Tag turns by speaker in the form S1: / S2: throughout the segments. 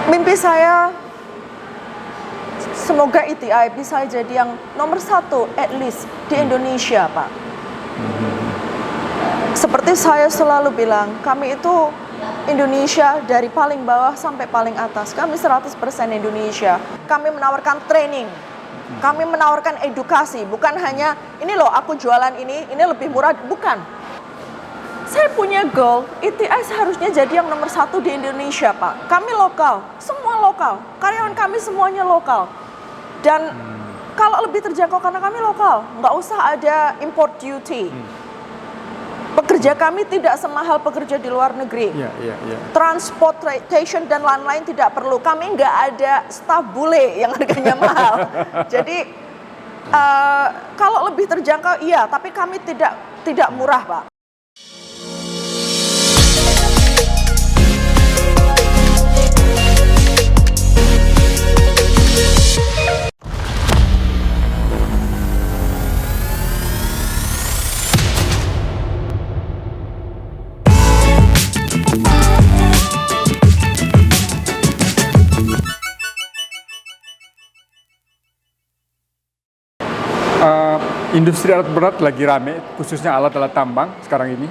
S1: Mimpi saya semoga ETI bisa jadi yang nomor 1 at least di Indonesia, Pak. Seperti saya selalu bilang, kami itu Indonesia dari paling bawah sampai paling atas. Kami 100% Indonesia. Kami menawarkan training. Kami menawarkan edukasi. Bukan hanya, ini loh aku jualan ini lebih murah. Bukan. Saya punya goal, ETI seharusnya jadi yang nomor 1 di Indonesia, Pak. Kami lokal, semua lokal. Karyawan kami semuanya lokal. Dan kalau lebih terjangkau karena kami lokal, nggak usah ada import duty. Pekerja kami tidak semahal pekerja di luar negeri. Transportation dan lain-lain tidak perlu. Kami nggak ada staf bule yang harganya mahal. Jadi kalau lebih terjangkau iya, tapi kami tidak murah, Pak.
S2: Industri alat berat lagi rame, khususnya alat-alat tambang sekarang ini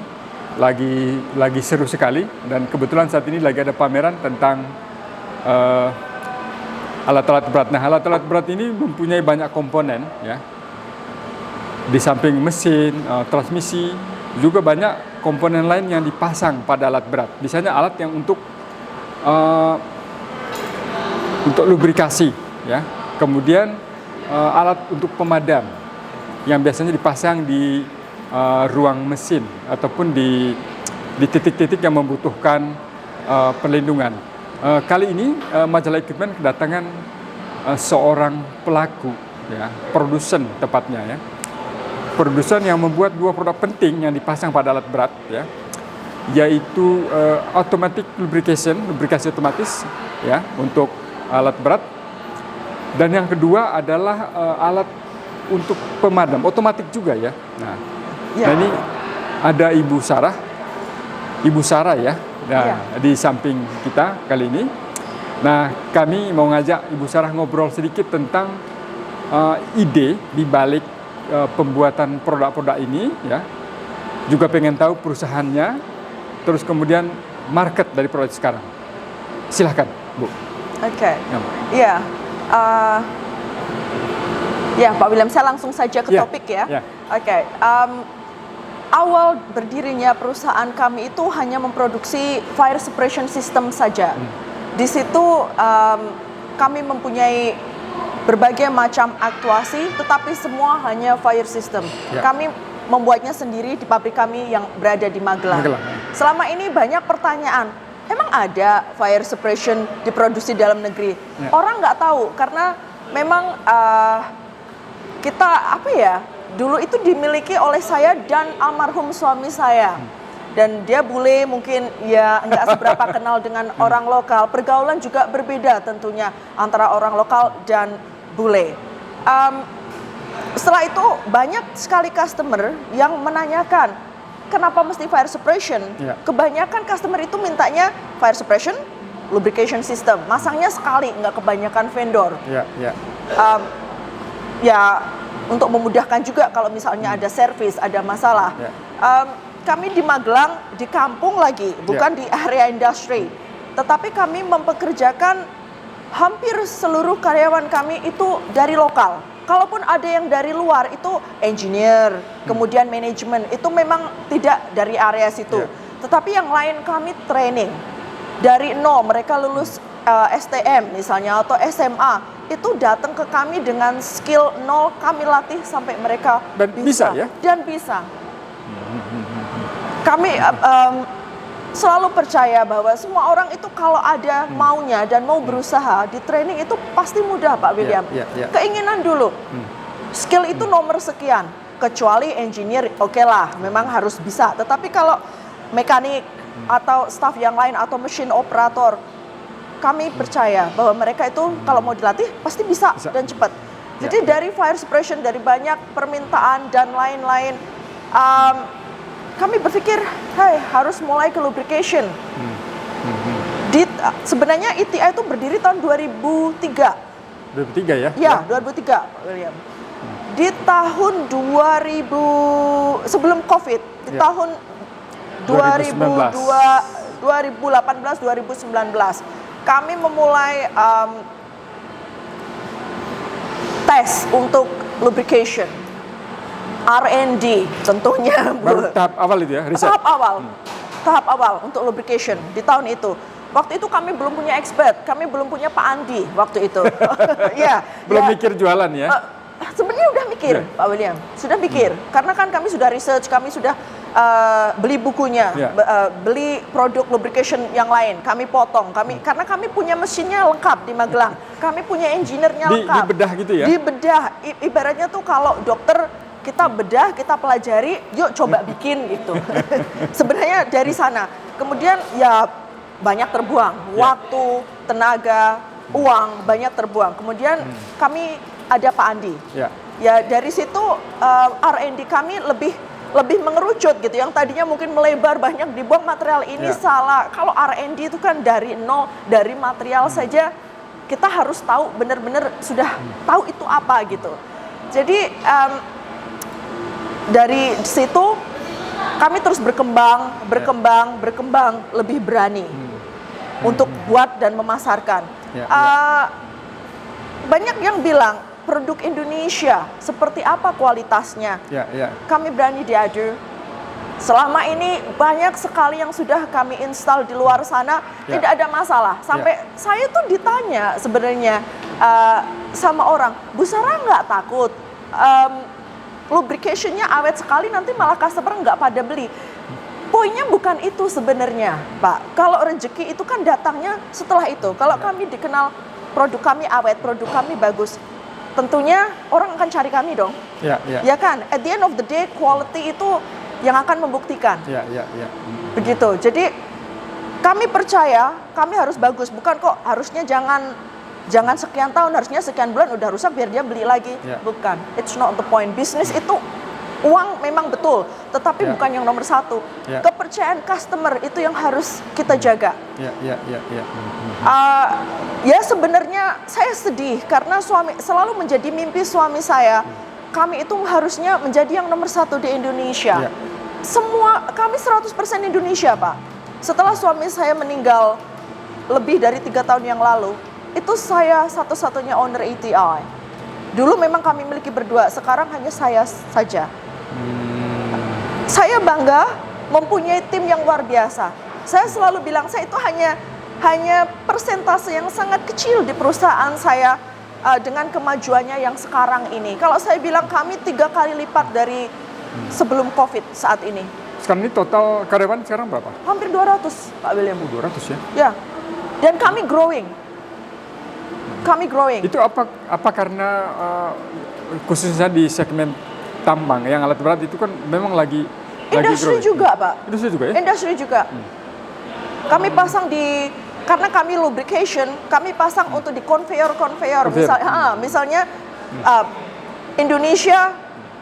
S2: lagi seru sekali, dan kebetulan saat ini lagi ada pameran tentang alat-alat berat. Nah, alat-alat berat ini mempunyai banyak komponen, ya. Di samping mesin, transmisi, juga banyak komponen lain yang dipasang pada alat berat. Misalnya alat yang untuk lubrikasi, ya. Kemudian alat untuk pemadam yang biasanya dipasang di ruang mesin ataupun di titik-titik yang membutuhkan perlindungan. Kali ini majalah Equipment kedatangan seorang pelaku, ya, produsen tepatnya, ya. Produsen yang membuat 2 produk penting yang dipasang pada alat berat, ya, yaitu automatic lubrication, lubrikasi otomatis, ya, untuk alat berat. Dan yang kedua adalah alat untuk pemadam, otomatis juga, ya. Nah, ini ada Ibu Sarah, ya. Nah, di samping kita kali ini. Nah, kami mau ngajak Ibu Sarah ngobrol sedikit tentang ide di balik pembuatan produk-produk ini, ya. Juga pengen tahu perusahaannya, terus kemudian market dari produk sekarang. Silahkan, Bu.
S1: Oke. Ya, Pak William, saya langsung saja ke topik, ya. Oke. Awal berdirinya perusahaan kami itu hanya memproduksi fire suppression system saja. Di situ kami mempunyai berbagai macam aktuasi, tetapi semua hanya fire system. Kami membuatnya sendiri di pabrik kami yang berada di Magelang. Selama ini banyak pertanyaan, emang ada fire suppression diproduksi dalam negeri? Orang nggak tahu karena memang kita dulu itu dimiliki oleh saya dan almarhum suami saya. Dan dia bule, mungkin ya nggak seberapa kenal dengan orang lokal. Pergaulan juga berbeda tentunya antara orang lokal dan bule. Setelah itu banyak sekali customer yang menanyakan, kenapa mesti fire suppression? Kebanyakan customer itu mintanya fire suppression, lubrication system. Masangnya sekali, nggak kebanyakan vendor. Untuk memudahkan juga kalau misalnya ada servis, ada masalah. Kami di Magelang, di kampung lagi, bukan di area industri. Tetapi kami mempekerjakan hampir seluruh karyawan kami itu dari lokal. Kalaupun ada yang dari luar, itu engineer, kemudian manajemen, itu memang tidak dari area situ. Tetapi yang lain kami training. Dari nol, mereka lulus STM misalnya, atau SMA. Itu datang ke kami dengan skill nol, kami latih sampai mereka bisa. Dan bisa. Kami selalu percaya bahwa semua orang itu kalau ada maunya dan mau berusaha, di training itu pasti mudah, Pak William. Keinginan dulu. Skill itu nomor sekian. Kecuali engineer, oke lah, memang harus bisa. Tetapi kalau mekanik atau staff yang lain atau mesin operator, kami percaya bahwa mereka itu kalau mau dilatih pasti bisa. Dan cepat. Jadi dari fire suppression, dari banyak permintaan dan lain-lain, kami berpikir, harus mulai ke lubrication. Di Sebenarnya ETI itu berdiri tahun 2003.
S2: 2003 ya?
S1: Ya, 2003, Pak William. Di tahun 2000 sebelum Covid, di
S2: Ya.
S1: tahun 2018-2019 kami memulai tes untuk lubrication, R&D tentunya.
S2: Baru tahap awal itu ya, riset?
S1: Tahap awal untuk lubrication di tahun itu. Waktu itu kami belum punya expert, kami belum punya Pak Andi waktu itu. Ya,
S2: Belum
S1: ya.
S2: mikir jualan ya?
S1: Sebenarnya udah mikir, Pak William, sudah mikir. Karena kan kami sudah research, kami sudah beli bukunya, beli produk lubrication yang lain, kami potong, karena kami punya mesinnya lengkap di Magelang, kami punya engineer-nya lengkap.
S2: Dibedah gitu ya?
S1: Dibedah, ibaratnya tuh kalau dokter kita bedah, kita pelajari, yuk coba bikin gitu. Sebenarnya dari sana, kemudian ya banyak terbuang, waktu, tenaga, uang banyak terbuang. Kemudian kami ada Pak Andi. Ya dari situ R&D kami lebih mengerucut gitu. Yang tadinya mungkin melebar banyak dibuang material ini salah. Kalau R&D itu kan dari nol, dari material saja kita harus tahu benar-benar sudah tahu itu apa gitu. Jadi dari situ kami terus berkembang, lebih berani untuk buat dan memasarkan. Banyak yang bilang produk Indonesia seperti apa kualitasnya. Kami berani diadu. Selama ini banyak sekali yang sudah kami install di luar sana, tidak ada masalah. Sampai saya tuh ditanya sebenarnya sama orang, Bu Sarah nggak takut lubrication-nya awet sekali nanti malah customer nggak pada beli. Poinnya bukan itu sebenarnya, Pak. Kalau rezeki itu kan datangnya setelah itu. Kalau kami dikenal produk kami awet, produk kami bagus, tentunya orang akan cari kami dong. Ya kan? At the end of the day, quality itu yang akan membuktikan. Begitu. Jadi kami percaya kami harus bagus. Bukan kok harusnya jangan sekian tahun, harusnya sekian bulan udah rusak biar dia beli lagi. Bukan. It's not the point. Bisnis itu uang memang betul, tetapi bukan yang nomor satu. Kepercayaan customer itu yang harus kita jaga. Ya sebenarnya saya sedih karena selalu menjadi mimpi suami saya. Kami itu harusnya menjadi yang nomor satu di Indonesia. Kami 100% Indonesia, Pak. Setelah suami saya meninggal lebih dari 3 tahun yang lalu, itu saya satu-satunya owner ETI. Dulu memang kami miliki berdua, sekarang hanya saya saja. Saya bangga mempunyai tim yang luar biasa. Saya selalu bilang, saya itu hanya persentase yang sangat kecil di perusahaan saya dengan kemajuannya yang sekarang ini. Kalau saya bilang kami 3 kali lipat dari sebelum COVID saat ini.
S2: Sekarang ini total karyawan sekarang berapa?
S1: Hampir 200, Pak William.
S2: 200 ya?
S1: Ya, dan kami growing.
S2: Itu apa karena khususnya di segmen tambang yang alat berat itu kan memang lagi
S1: industri
S2: growing.
S1: Juga, Pak.
S2: Industri juga ya?
S1: Industri juga. Kami pasang karena kami lubrication, kami pasang untuk di conveyor. Misalnya Indonesia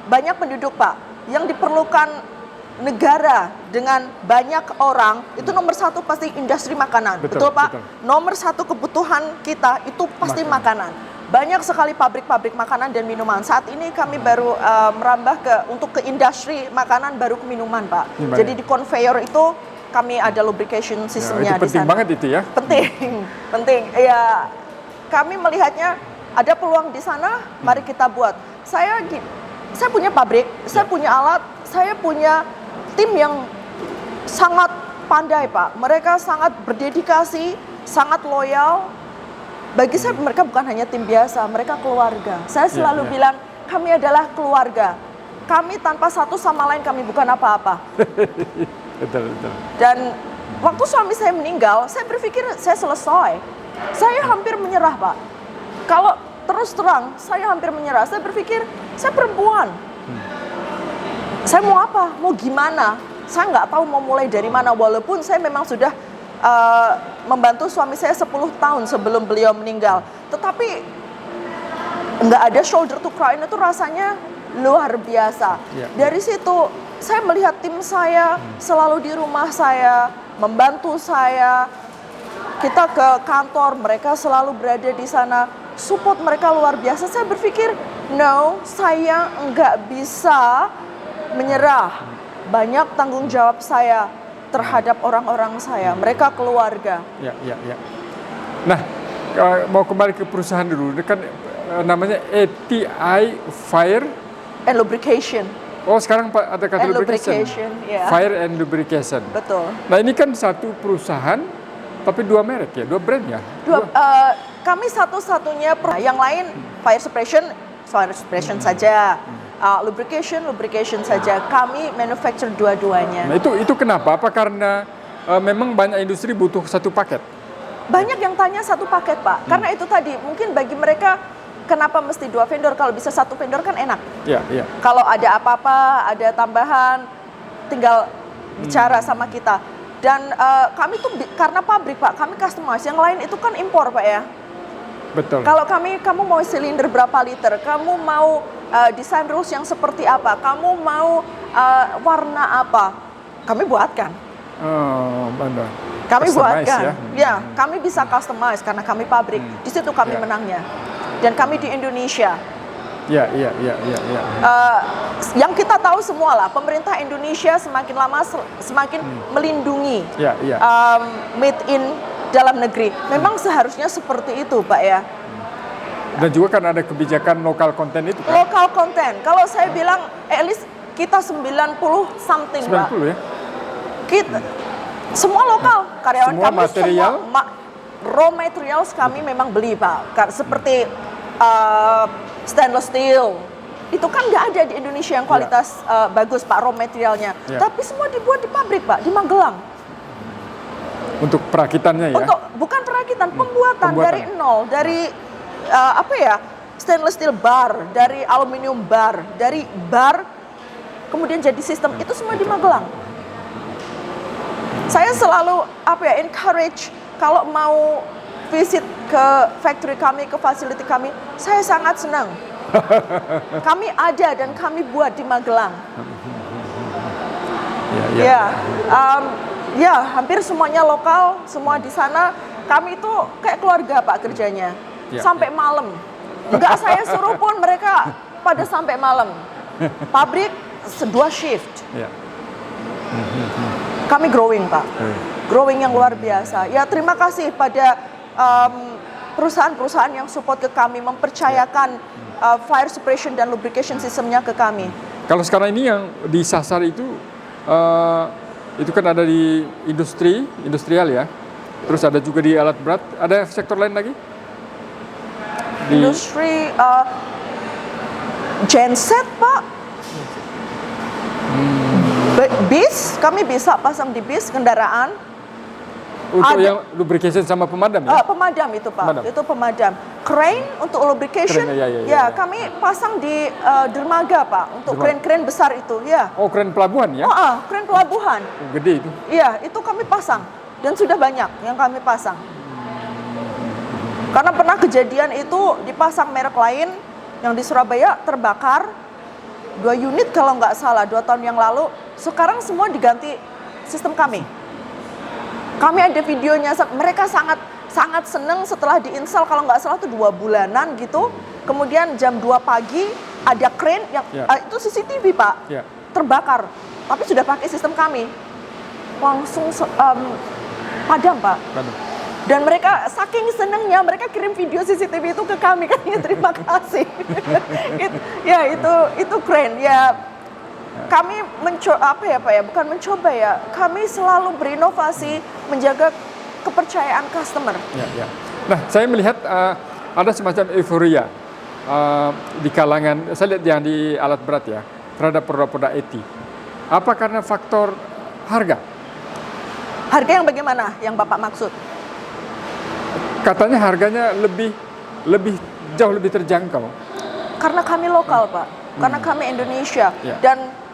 S1: banyak penduduk, Pak, yang diperlukan negara dengan banyak orang, itu nomor satu pasti industri makanan. Betul Pak? Betul. Nomor satu kebutuhan kita itu pasti makanan. Banyak sekali pabrik-pabrik makanan dan minuman. Saat ini kami baru merambah untuk ke industri makanan, baru ke minuman, Pak. Jadi di conveyor itu kami ada lubrication sistemnya di sana.
S2: Penting banget itu ya?
S1: Penting. Ya, kami melihatnya ada peluang di sana, mari kita buat. Saya punya pabrik, saya punya alat, saya punya tim yang sangat pandai, Pak. Mereka sangat berdedikasi, sangat loyal. Bagi saya mereka bukan hanya tim biasa, mereka keluarga. Saya selalu bilang kami adalah keluarga. Kami tanpa satu sama lain kami bukan apa-apa.
S2: Betul.
S1: Dan waktu suami saya meninggal, saya berpikir saya selesai. Saya hampir menyerah, Pak. Kalau terus terang, saya hampir menyerah. Saya berpikir saya perempuan. Saya mau apa? Mau gimana? Saya nggak tahu mau mulai dari mana. Walaupun saya memang sudah membantu suami saya 10 tahun sebelum beliau meninggal. Tetapi nggak ada shoulder to cry itu rasanya luar biasa. Dari situ saya melihat tim saya selalu di rumah saya, membantu saya. Kita ke kantor, mereka selalu berada di sana. Support mereka luar biasa. Saya berpikir, no, saya nggak bisa menyerah. Banyak tanggung jawab saya terhadap orang-orang saya. Mereka keluarga.
S2: Ya. Nah, mau kembali ke perusahaan dulu. Kan namanya ATI Fire
S1: And lubrication.
S2: Oh, sekarang ada kata
S1: And
S2: lubrication.
S1: ya.
S2: Fire and lubrication.
S1: Betul.
S2: Nah, ini kan satu perusahaan tapi dua merek ya, dua brand ya.
S1: Kami satu-satunya, yang lain fire suppression saja, lubrication saja. Kami manufacture dua-duanya.
S2: Nah, itu kenapa? Apa karena memang banyak industri butuh satu paket?
S1: Banyak yang tanya satu paket, Pak. Karena itu tadi, mungkin bagi mereka kenapa mesti dua vendor? Kalau bisa satu vendor kan enak.
S2: Iya.
S1: Kalau ada apa-apa, ada tambahan, tinggal bicara sama kita. Dan kami tuh karena pabrik, Pak, kami customize. Yang lain itu kan impor, Pak ya.
S2: Betul.
S1: Kalau kamu mau silinder berapa liter, kamu mau desain rules yang seperti apa, kamu mau warna apa, kami buatkan.
S2: Oh, benar.
S1: Kami
S2: Customize
S1: buatkan,
S2: ya.
S1: Kami bisa customize karena kami pabrik. Di situ kami menangnya. Dan kami di Indonesia.
S2: Iya.
S1: Yang kita tahu semua lah, pemerintah Indonesia semakin lama semakin melindungi made in dalam negeri. Memang seharusnya seperti itu, Pak ya.
S2: Dan juga kan ada kebijakan lokal konten itu kan?
S1: Lokal konten. Kalau saya bilang, at least kita 90 something,
S2: 90
S1: Pak.
S2: ya?
S1: Kita semua lokal, karyawan
S2: Semua
S1: kami
S2: material?
S1: semua raw materials kami memang beli, Pak. Seperti stainless steel. Itu kan nggak ada di Indonesia yang kualitas bagus, Pak, raw materialnya. Tapi semua dibuat di pabrik, Pak, di Magelang.
S2: Untuk perakitannya ya?
S1: Bukan perakitan, pembuatan dari nol, dari stainless steel bar, dari aluminium bar, dari bar kemudian jadi sistem, itu semua di Magelang. Saya selalu encourage kalau mau visit ke factory kami, ke facility kami, saya sangat senang. Kami ada dan kami buat di Magelang. Hampir semuanya lokal, semua di sana. Kami itu kayak keluarga, Pak, kerjanya. Sampai malam. Enggak saya suruh pun mereka pada sampai malam. Pabrik 2 shift. Kami growing, Pak. Growing yang luar biasa. Ya, terima kasih pada perusahaan-perusahaan yang support ke kami, mempercayakan fire suppression dan lubrication sistemnya ke kami.
S2: Kalau sekarang ini yang disasar itu kan ada di industrial ya. Terus ada juga di alat berat. Ada sektor lain lagi?
S1: Industri genset, Pak. Bis, kami bisa pasang di bis kendaraan.
S2: Untuk yang lubrication sama pemadam ya?
S1: Pemadam itu, Pak. Itu pemadam. Crane untuk lubrication. Kami pasang di dermaga, Pak, untuk crane-crane besar itu, ya.
S2: Oh, crane pelabuhan ya?
S1: Crane pelabuhan.
S2: Gede itu.
S1: Iya, itu kami pasang dan sudah banyak yang kami pasang. Karena pernah kejadian itu dipasang merek lain yang di Surabaya terbakar 2 unit kalau nggak salah 2 tahun yang lalu. Sekarang semua diganti sistem kami. Kami ada videonya, mereka sangat senang setelah diinstal, kalau nggak salah itu 2 bulanan gitu. Kemudian jam 2 pagi ada crane yang itu CCTV, Pak, terbakar. Tapi sudah pakai sistem kami, langsung padam, Pak. Dan mereka saking senangnya mereka kirim video CCTV itu ke kami, kan ya, terima kasih. Itu crane ya. Kami bukan mencoba ya. Kami selalu berinovasi menjaga kepercayaan customer.
S2: Nah, saya melihat ada semacam euforia di kalangan, saya lihat yang di alat berat ya, terhadap produk-produk AT. Apa karena faktor harga?
S1: Harga yang bagaimana yang Bapak maksud?
S2: Katanya harganya jauh lebih terjangkau.
S1: Karena kami lokal, Pak. Karena kami Indonesia. Dan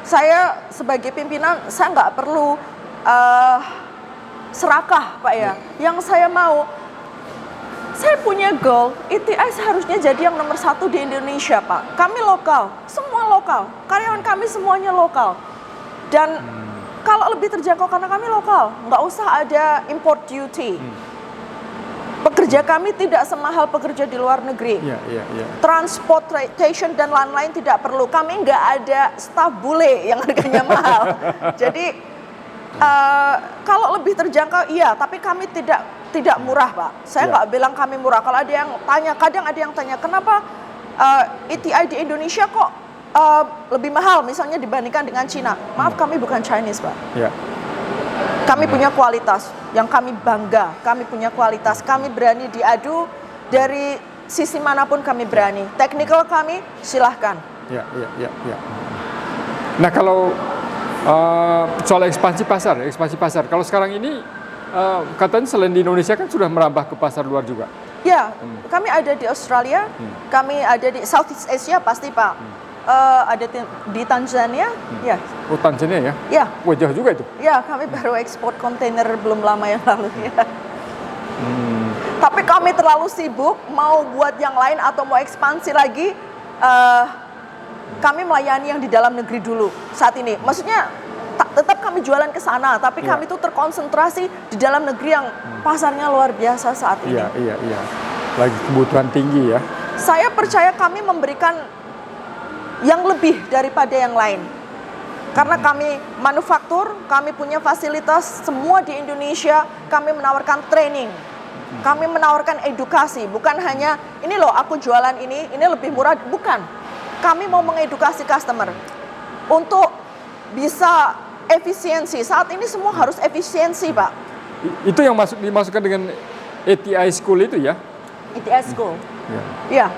S1: saya sebagai pimpinan, saya nggak perlu serakah, Pak ya. Yang saya mau, saya punya goal, ATI seharusnya jadi yang nomor 1 di Indonesia, Pak. Kami lokal, semua lokal. Karyawan kami semuanya lokal. Dan kalau lebih terjangkau karena kami lokal, nggak usah ada import duty. Pekerja kami tidak semahal pekerja di luar negeri.
S2: Ya, ya, ya.
S1: Transportation dan lain-lain tidak perlu. Kami nggak ada staf bule yang harganya mahal. Jadi kalau lebih terjangkau iya, tapi kami tidak murah, Pak. Saya nggak bilang kami murah. Kalau ada yang tanya, kadang ada yang tanya, kenapa ETI di Indonesia kok lebih mahal misalnya dibandingkan dengan Cina? Maaf, kami bukan Chinese, Pak.
S2: Ya.
S1: Kami punya kualitas yang kami bangga. Kami punya kualitas. Kami berani diadu dari sisi manapun kami berani. Technical kami silahkan.
S2: Ya, ya, ya, ya. Nah, kalau soal ekspansi pasar. Kalau sekarang ini katanya selain di Indonesia kan sudah merambah ke pasar luar juga.
S1: Ya, kami ada di Australia, kami ada di Southeast Asia pasti, Pak. Ada di Tanzania, ya.
S2: Oh, Tanzania ya?
S1: Ya.
S2: Wajah juga itu.
S1: Ya, kami baru ekspor kontainer belum lama yang lalu ya. Tapi kami terlalu sibuk mau buat yang lain atau mau ekspansi lagi. Kami melayani yang di dalam negeri dulu saat ini. Maksudnya tetap kami jualan ke sana, tapi kami tuh terkonsentrasi di dalam negeri yang pasarnya luar biasa saat ini.
S2: Iya, iya, iya. Lagi kebutuhan tinggi ya.
S1: Saya percaya kami memberikan yang lebih daripada yang lain. Karena kami manufaktur, kami punya fasilitas semua di Indonesia, kami menawarkan training. Kami menawarkan edukasi, bukan hanya ini loh aku jualan ini lebih murah, bukan. Kami mau mengedukasi customer untuk bisa efisiensi. Saat ini semua harus efisiensi, Pak.
S2: Itu yang dimasukkan dengan ETI School itu ya?
S1: ETI School.
S2: Ya.
S1: Ya.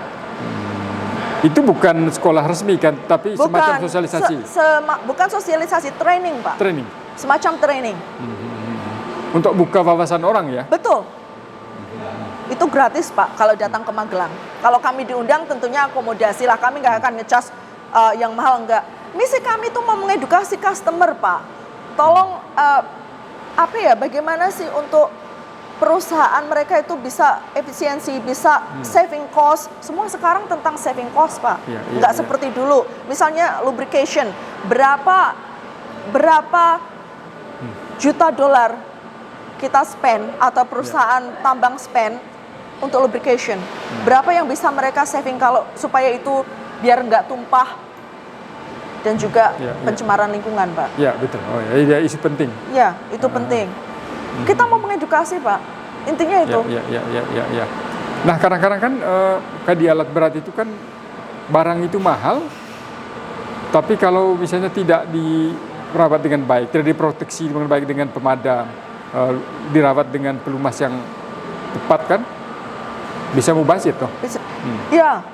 S2: Itu bukan sekolah resmi kan, tapi semacam sosialisasi.
S1: Bukan sosialisasi, training, Pak.
S2: Training.
S1: Semacam training.
S2: Untuk buka wawasan orang ya?
S1: Betul. Itu gratis, Pak, kalau datang ke Magelang. Kalau kami diundang tentunya akomodasi lah, kami nggak akan ngecas yang mahal, enggak. Misi kami itu mau mengedukasi customer, Pak. Tolong bagaimana sih untuk perusahaan mereka itu bisa efisiensi, bisa saving cost. Semua sekarang tentang saving cost, Pak. Nggak seperti dulu. Misalnya lubrication, berapa juta dolar kita spend atau perusahaan tambang spend untuk lubrication. Berapa yang bisa mereka saving kalau supaya itu biar nggak tumpah dan juga pencemaran lingkungan, Pak.
S2: Ya, betul. Oh ya, isu penting.
S1: Ya, itu penting. Kita mau mengedukasi, Pak. Intinya itu.
S2: Ya. Nah, kadang-kadang kan kayak di alat berat itu kan barang itu mahal, tapi kalau misalnya tidak dirawat dengan baik, tidak diproteksi dengan baik dengan pemadam, dirawat dengan pelumas yang tepat kan, bisa mubazir toh.
S1: Ya.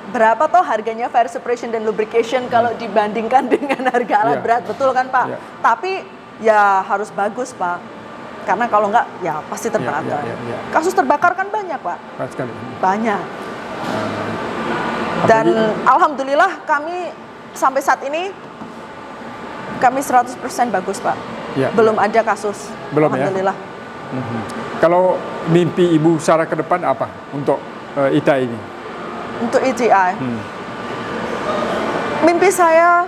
S1: Berapa toh harganya fire suppression dan lubrication kalau dibandingkan dengan harga alat berat, betul kan, Pak? Tapi ya harus bagus, Pak. Karena kalau enggak, ya pasti terbakar. Kasus terbakar kan banyak, Pak. Banyak. Dan alhamdulillah kami sampai saat ini kami 100% bagus, Pak. Belum ada kasus.
S2: Belum,
S1: alhamdulillah.
S2: Ya? Kalau mimpi Ibu Sarah ke depan apa untuk ETI ini?
S1: Untuk ETI? Mimpi saya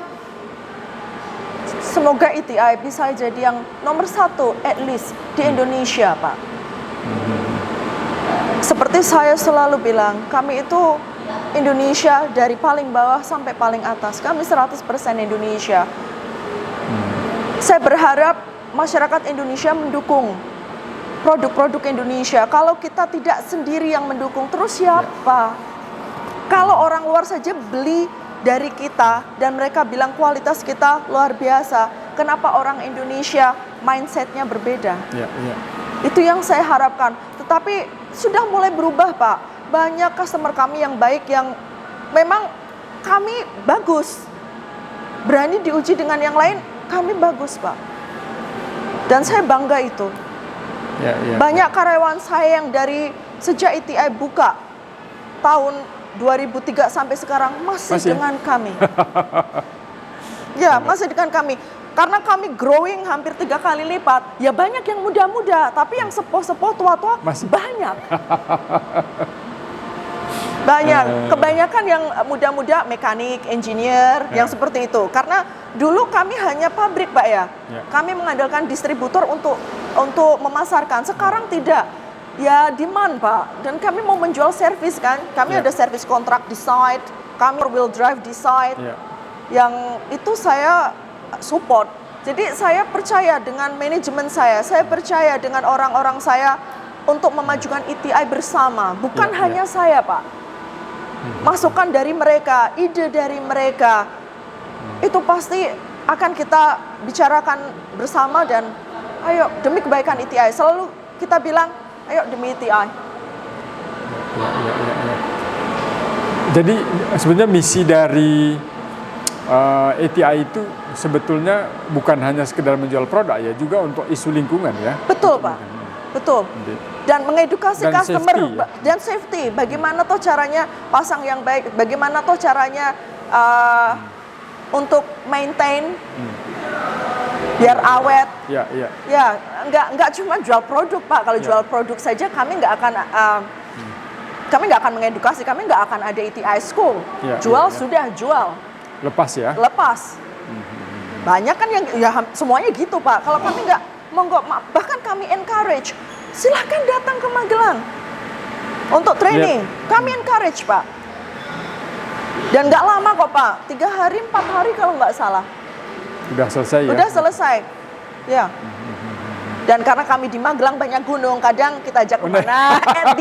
S1: semoga ETI bisa jadi yang nomor 1 at least di Indonesia, Pak. Seperti saya selalu bilang, kami itu Indonesia dari paling bawah sampai paling atas. Kami 100% Indonesia. Saya berharap masyarakat Indonesia mendukung produk-produk Indonesia. Kalau kita tidak sendiri yang mendukung, terus siapa? Kalau orang luar saja beli dari kita dan mereka bilang kualitas kita luar biasa, kenapa orang Indonesia mindsetnya berbeda? Itu yang saya harapkan. Tetapi sudah mulai berubah, Pak. Banyak customer kami yang baik, yang memang kami bagus. Berani diuji dengan yang lain, kami bagus, Pak. Dan saya bangga itu. Banyak karyawan saya yang dari sejak ETI buka tahun 2003 sampai sekarang masih dengan kami. Masih dengan kami. Karena kami growing hampir 3 kali lipat. Ya banyak yang muda-muda, tapi yang sepuh-sepuh, tua-tua banyak. Banyak. Kebanyakan yang muda-muda mekanik, engineer, yang seperti itu. Karena dulu kami hanya pabrik, Pak ya. Kami mengandalkan distributor untuk memasarkan. Sekarang tidak. ya demand Pak. Dan kami mau menjual servis kan, kami ada servis kontrak di site, kami wheel drive di site, yang itu saya support. Jadi saya percaya dengan manajemen saya percaya dengan orang-orang saya untuk memajukan ETI bersama, bukan hanya saya Pak. Masukan dari mereka, ide dari mereka, itu pasti akan kita bicarakan bersama dan ayo demi kebaikan ETI. Selalu kita bilang, ayo demi ETI.
S2: Jadi sebenarnya misi dari ETI itu sebetulnya bukan hanya sekedar menjual produk ya, juga untuk isu lingkungan ya.
S1: Betul Pak, betul. Dan mengedukasi
S2: dan
S1: customer
S2: safety, ya?
S1: dan safety. Bagaimana toh caranya pasang yang baik, bagaimana toh caranya untuk maintain biar awet. Ya, nggak cuma jual produk Pak. Kalau jual produk saja kami nggak akan mengedukasi, kami nggak akan ada ETI school. Sudah jual.
S2: Lepas ya?
S1: Lepas. Banyak kan yang ya semuanya gitu Pak. Kalau kami nggak, monggo, bahkan kami encourage, silahkan datang ke Magelang untuk training. Kami encourage Pak. Dan nggak lama kok Pak, 3 hari, 4 hari kalau nggak salah.
S2: Udah selesai ya?
S1: Udah selesai, ya. Dan karena kami di Magelang banyak gunung, kadang kita ajak kemana at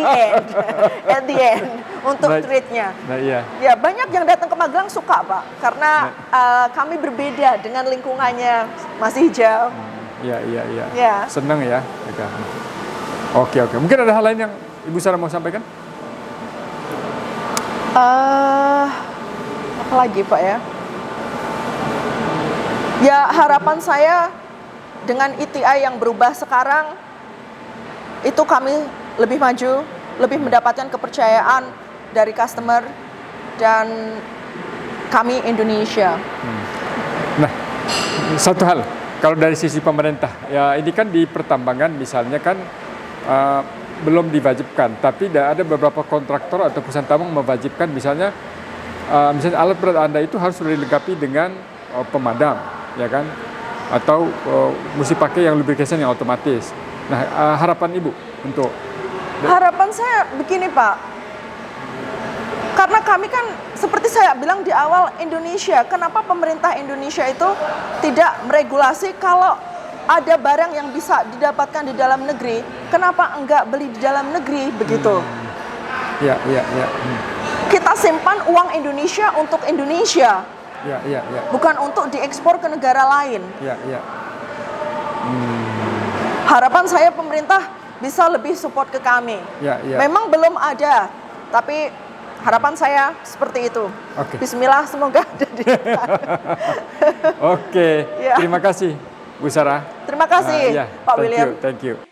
S1: the end untuk treatnya. Ya banyak yang datang ke Magelang suka Pak, karena kami berbeda dengan lingkungannya, masih hijau.
S2: Iya. Senang ya. Oke. Mungkin ada hal lain yang Ibu Sarah mau sampaikan?
S1: Apa lagi Pak ya? Ya harapan saya dengan ETI yang berubah sekarang, itu kami lebih maju, lebih mendapatkan kepercayaan dari customer dan kami Indonesia.
S2: Nah, satu hal, kalau dari sisi pemerintah, ya ini kan di pertambangan misalnya kan belum diwajibkan, tapi ada beberapa kontraktor atau perusahaan tambang mewajibkan misalnya alat berat Anda itu harus sudah dilengkapi dengan pemadam, ya kan? Atau mesti pakai yang lubrication yang otomatis. Nah, harapan Ibu untuk...
S1: Harapan saya begini Pak, karena kami kan seperti saya bilang di awal, Indonesia, kenapa pemerintah Indonesia itu tidak meregulasi kalau ada barang yang bisa didapatkan di dalam negeri, kenapa enggak beli di dalam negeri, begitu?
S2: Ya.
S1: Kita simpan uang Indonesia untuk Indonesia.
S2: Ya.
S1: Bukan untuk diekspor ke negara lain.
S2: Ya.
S1: Harapan saya pemerintah bisa lebih support ke kami.
S2: Ya.
S1: Memang belum ada, tapi harapan saya seperti itu. Bismillah, semoga ada di
S2: Oke. Terima kasih Bu Sarah.
S1: Terima kasih Pak William.
S2: Thank you.